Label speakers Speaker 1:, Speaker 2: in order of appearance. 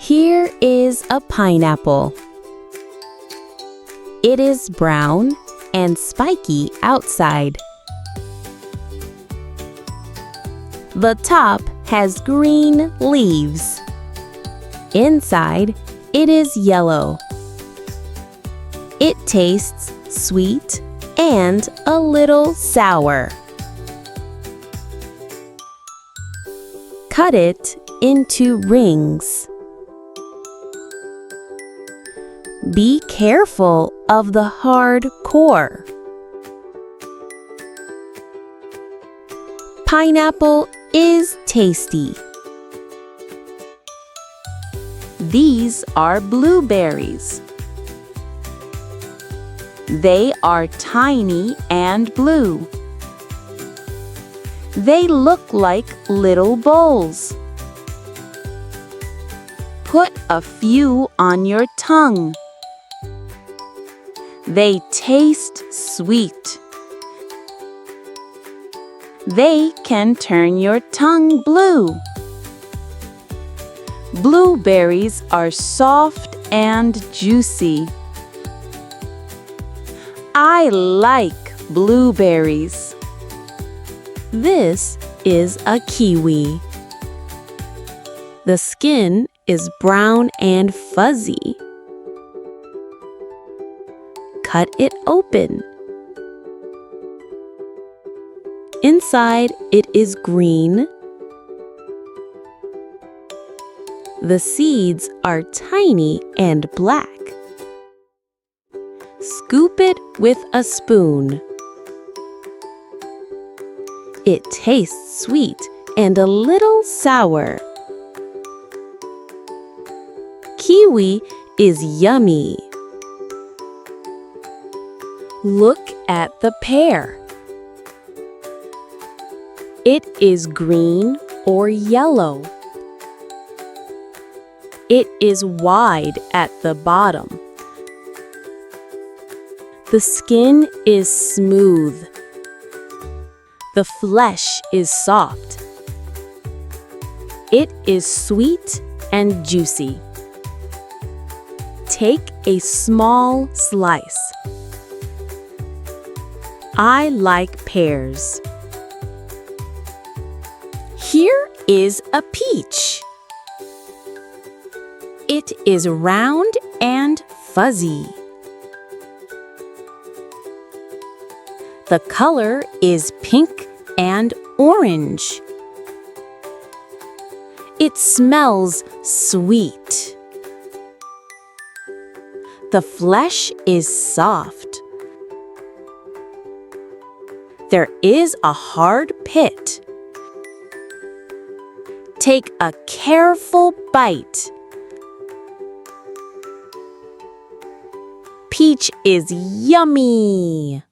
Speaker 1: Here is a pineapple. It is brown and spiky outside. The top has green leaves. Inside, it is yellow. It tastes sweet and a little sour. Cut it into rings. Be careful of the hard core. Pineapple is tasty. These are blueberries. They are tiny and blue. They look like little bowls. Put a few on your tongue. They taste sweet. They can turn your tongue blue. Blueberries are soft and juicy. I like blueberries. This is a kiwi. The skin is brown and fuzzy. Cut it open. Inside, it is green. The seeds are tiny and black. Scoop it with a spoon. It tastes sweet and a little sour. Kiwi is yummy. Look at the pear. It is green or yellow. It is wide at the bottom. The skin is smooth. The flesh is soft. It is sweet and juicy. Take a small slice. I like pears. Here is a peach. It is round and fuzzy. The color is pink and orange. It smells sweet. The flesh is soft. There is a hard pit. Take a careful bite. Peach is yummy.